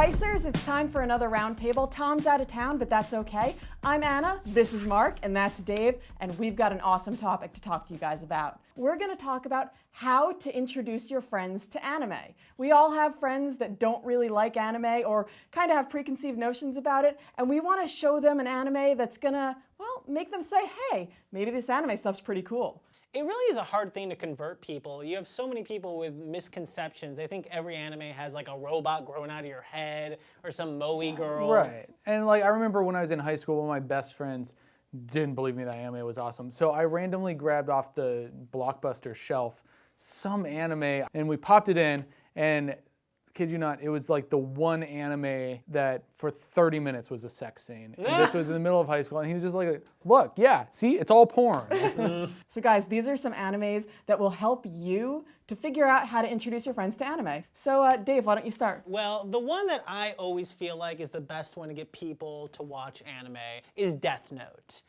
Spicers, it's time for another roundtable. Tom's out of town, but that's okay. I'm Anna, this is Mark, and that's Dave, and we've got an awesome topic to talk to you guys about. We're going to talk about how to introduce your friends to anime. We all have friends that don't really like anime or kind of have preconceived notions about it, and we want to show them an anime that's going to, well, make them say, hey, maybe this anime stuff's pretty cool. It really is a hard thing to convert people. You have so many people with misconceptions. They think every anime has like a robot growing out of your head or some moe girl. Right. And like I remember when I was in high school, one of my best friends didn't believe me that anime was awesome. So I randomly grabbed off the Blockbuster shelf some anime and we popped it in, and kid you not, it was like the one anime that for 30 minutes was a sex scene. And this was in the middle of high school, and he was just like, look, yeah, see, it's all porn. So guys, these are some animes that will help you to figure out how to introduce your friends to anime. So Dave, why don't you start? Well, the one that I always feel like is the best one to get people to watch anime is Death Note.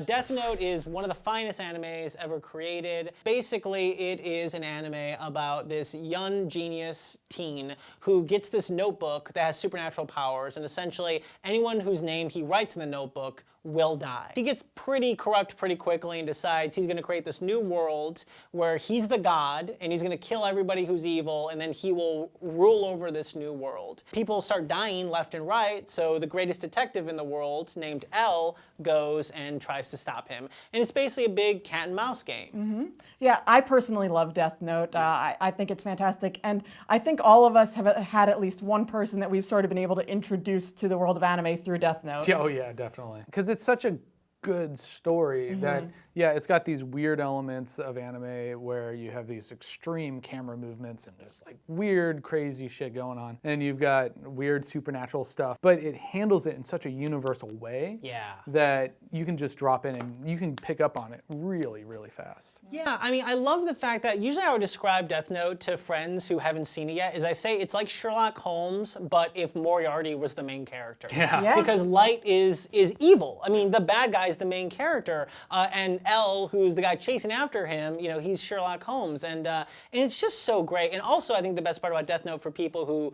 Death Note is one of the finest animes ever created. Basically, it is an anime about this young genius teen who gets this notebook that has supernatural powers, and essentially anyone whose name he writes in the notebook will die. He gets pretty corrupt pretty quickly and decides he's gonna create this new world where he's the god and he's gonna kill everybody who's evil, and then he will rule over this new world. People start dying left and right, so the greatest detective in the world, named L, goes and tries to stop him. And it's basically a big cat and mouse game. Mm-hmm. Yeah, I personally love Death Note. I think it's fantastic. And I think all of us have had at least one person that we've sort of been able to introduce to the world of anime through Death Note. Oh yeah, definitely. Because it's such a good story that, yeah, it's got these weird elements of anime where you have these extreme camera movements and just like weird, crazy shit going on. And you've got weird supernatural stuff, but it handles it in such a universal way that you can just drop in and you can pick up on it really, really fast. Yeah, I mean, I love the fact that usually I would describe Death Note to friends who haven't seen it yet, is I say it's like Sherlock Holmes, but if Moriarty was the main character. Yeah. Because Light is evil. I mean, the bad guy is the main character, and L, who's the guy chasing after him, you know, he's Sherlock Holmes, and it's just so great. And also, I think the best part about Death Note for people who,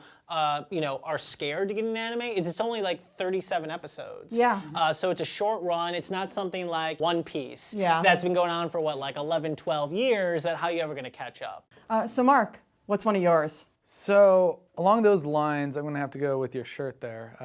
you know, are scared to get an anime is it's only like 37 episodes. Yeah. So it's a short run. It's not something like One Piece Yeah. that's been going on for what, like 11, 12 years. That how you ever gonna catch up? So Mark, what's one of yours? So along those lines, I'm gonna have to go with your shirt there.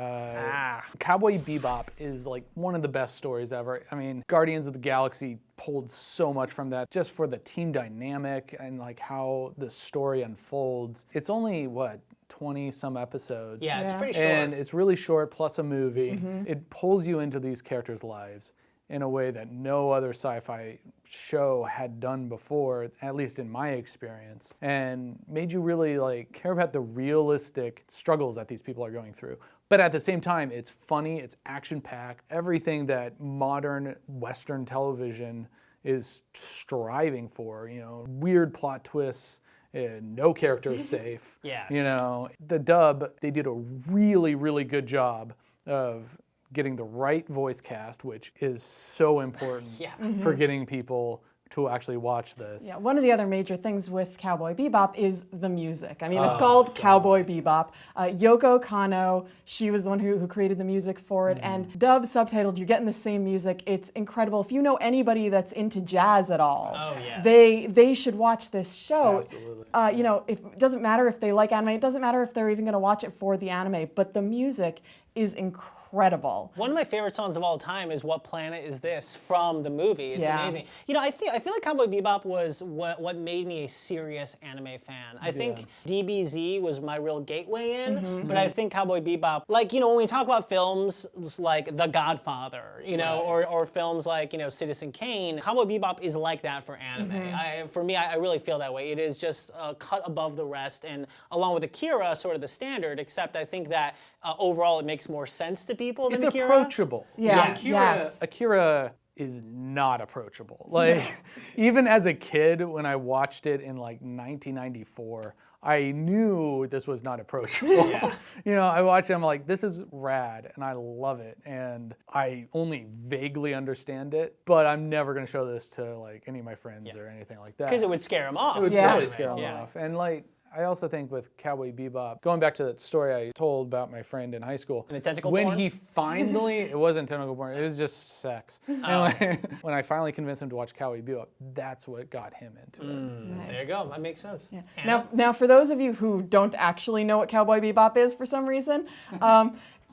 Cowboy Bebop is like one of the best stories ever. I mean, Guardians of the Galaxy pulled so much from that just for the team dynamic and like how the story unfolds. It's only, what, 20 some episodes. Yeah, it's pretty short. And it's really short, plus a movie. It pulls you into these characters' lives in a way that no other sci-fi show had done before, at least in my experience, and made you really like care about the realistic struggles that these people are going through. But at the same time, it's funny, it's action-packed, everything that modern Western television is striving for, you know, weird plot twists, no character is safe. Yes. You know, the dub, they did a really, really good job of getting the right voice cast, which is so important for getting people to actually watch this. Yeah, one of the other major things with Cowboy Bebop is the music. I mean, it's called Cowboy Bebop. Yoko Kanno, she was the one who created the music for it, and dubbed, subtitled, you're getting the same music. It's incredible. If you know anybody that's into jazz at all, they should watch this show. Absolutely. You know, it doesn't matter if they like anime, it doesn't matter if they're even gonna watch it for the anime, but the music is incredible. One of my favorite songs of all time is "What Planet Is This" from the movie. It's amazing. You know, I feel like Cowboy Bebop was what made me a serious anime fan. I think DBZ was my real gateway in, but I think Cowboy Bebop, like, you know, when we talk about films like The Godfather, you know, or films like, you know, Citizen Kane, Cowboy Bebop is like that for anime. For me, I really feel that way. It is just cut above the rest, and along with Akira, sort of the standard, except I think that overall it makes more sense to people than Akira. It's approachable. Yeah, Akira is not approachable. Like, even as a kid, when I watched it in like 1994, I knew this was not approachable. You know, I watch it, I'm like, this is rad, and I love it, and I only vaguely understand it, but I'm never gonna show this to like any of my friends or anything like that. Because it would scare them off. It would really scare them off. And like, I also think with Cowboy Bebop, going back to that story I told about my friend in high school, And the tentacle when porn? he finally, it wasn't tentacle porn, it was just sex. And when I finally convinced him to watch Cowboy Bebop, that's what got him into it. Nice. There you go. That makes sense. Yeah. Anna? Now, for those of you who don't actually know what Cowboy Bebop is for some reason,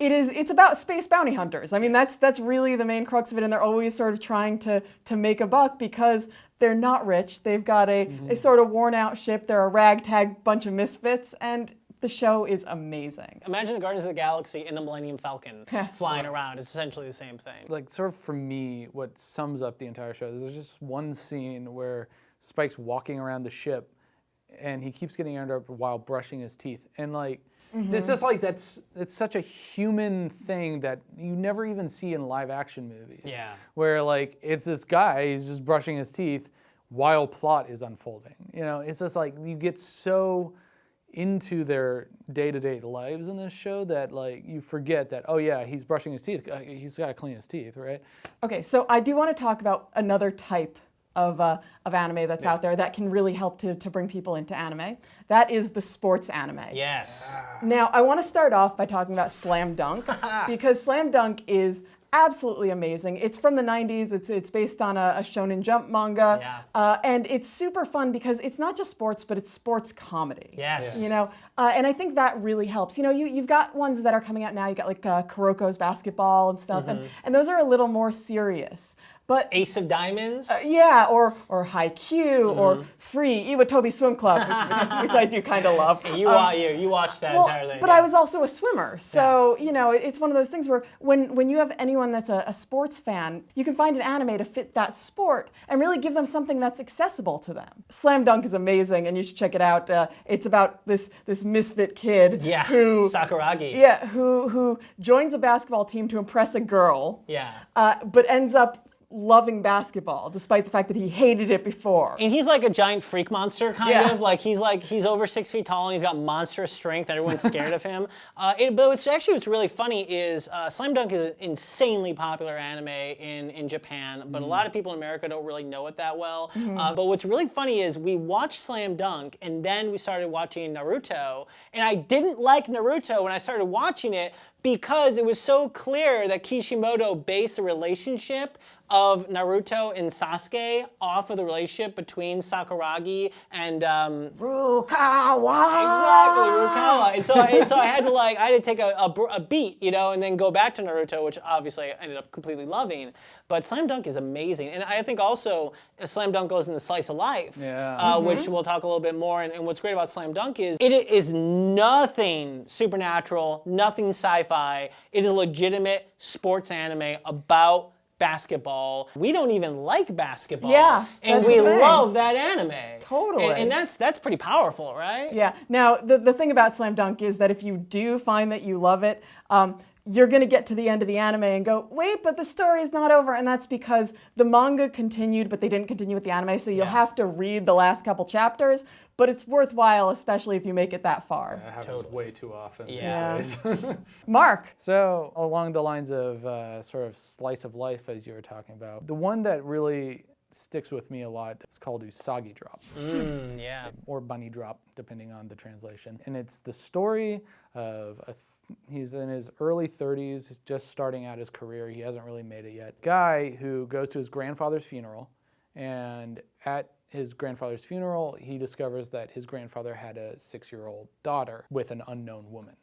it's about space bounty hunters. I mean, that's really the main crux of it, and they're always sort of trying to make a buck because they're not rich. They've got a sort of worn out ship. They're a ragtag bunch of misfits, and the show is amazing. Imagine the Guardians of the Galaxy and the Millennium Falcon flying around. It's essentially the same thing. Like, sort of for me, what sums up the entire show, there's just one scene where Spike's walking around the ship, and he keeps getting aired up while brushing his teeth. And like, it's just like, it's such a human thing that you never even see in live action movies. Yeah. Where like, it's this guy, he's just brushing his teeth while plot is unfolding. You know, it's just like, you get so into their day-to-day lives in this show that like, you forget that, oh yeah, he's brushing his teeth, he's got to clean his teeth, right? Okay, so I do want to talk about another type of anime that's out there that can really help to bring people into anime. That is the sports anime. Yes. Now, I want to start off by talking about Slam Dunk, because Slam Dunk is absolutely amazing. It's from the 90s. It's based on a Shonen Jump manga. Yeah. And it's super fun because it's not just sports, but it's sports comedy. Yes. You know, and I think that really helps. You know, you've got ones that are coming out now. You got like Kuroko's basketball and stuff, and those are a little more serious. But Ace of Diamonds. yeah, or Haikyuu, or Free, Iwatobi Swim Club, which I do kind of love. You watched that entire thing. But I was also a swimmer, so you know, it's one of those things where when you have anyone that's a sports fan, you can find an anime to fit that sport and really give them something that's accessible to them. Slam Dunk is amazing, and you should check it out. It's about this misfit kid who Sakuragi. Yeah, who joins a basketball team to impress a girl. Yeah. But ends up loving basketball, despite the fact that he hated it before. And he's like a giant freak monster, kind Yeah. of. Like he's over 6 feet tall and he's got monstrous strength. Everyone's scared of him. But what's really funny is Slam Dunk is an insanely popular anime in Japan, but a lot of people in America don't really know it that well. But what's really funny is we watched Slam Dunk and then we started watching Naruto. And I didn't like Naruto when I started watching it because it was so clear that Kishimoto based the relationship of Naruto and Sasuke off of the relationship between Sakuragi and Rukawa! Exactly, Rukawa. And so I had to take a beat, you know, and then go back to Naruto, which obviously I ended up completely loving. But Slam Dunk is amazing. And I think also Slam Dunk goes into slice of life, which we'll talk a little bit more. And what's great about Slam Dunk is it is nothing supernatural, nothing sci-fi. It is a legitimate sports anime about basketball. We don't even like basketball. Yeah, and that's we the thing. love that anime. Totally. And that's pretty powerful, right? Yeah. Now, the thing about Slam Dunk is that if you do find that you love it, you're going to get to the end of the anime and go, wait, but the story's not over. And that's because the manga continued, but they didn't continue with the anime. So you'll have to read the last couple chapters. But it's worthwhile, especially if you make it that far. That happens way too often. Yeah. These days. Mark. So along the lines of sort of slice of life, as you were talking about, the one that really sticks with me a lot is called Usagi Drop. Yeah. Or Bunny Drop, depending on the translation. And it's the story of he's in his early 30s, he's just starting out his career, he hasn't really made it yet. Guy who goes to his grandfather's funeral, and at his grandfather's funeral, he discovers that his grandfather had a 6-year-old daughter with an unknown woman.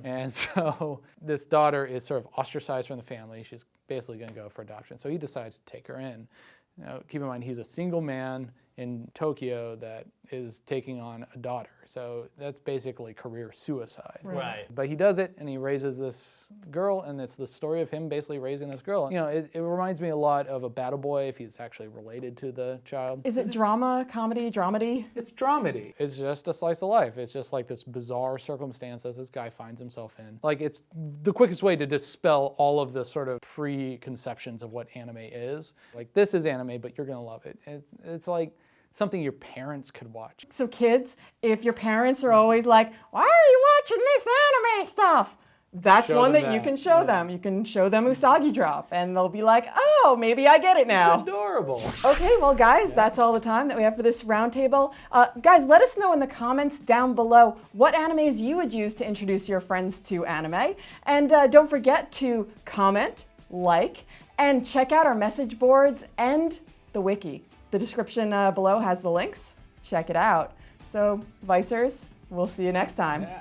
And so this daughter is sort of ostracized from the family. She's basically going to go for adoption. So he decides to take her in. Now, keep in mind, he's a single man in Tokyo that is taking on a daughter. So that's basically career suicide. Right. But he does it, and he raises this girl, and it's the story of him basically raising this girl. You know, it reminds me a lot of a Battle Boy, if he's actually related to the child. Is it drama, comedy, dramedy? It's dramedy. It's just a slice of life. It's just like this bizarre circumstance that this guy finds himself in. Like, it's the quickest way to dispel all of the sort of preconceptions of what anime is. Like, this is anime, but you're gonna love it. It's like something your parents could watch. So kids, if your parents are always like, why are you watching this anime stuff? That's Show one them that you that, can show yeah. them. You can show them Usagi Drop, and they'll be like, oh, maybe I get it now. It's adorable. Okay, well, guys, that's all the time that we have for this roundtable. Guys, let us know in the comments down below what animes you would use to introduce your friends to anime. And don't forget to comment, like, and check out our message boards and the wiki. The description below has the links. Check it out. So, Vicers, we'll see you next time. Yeah.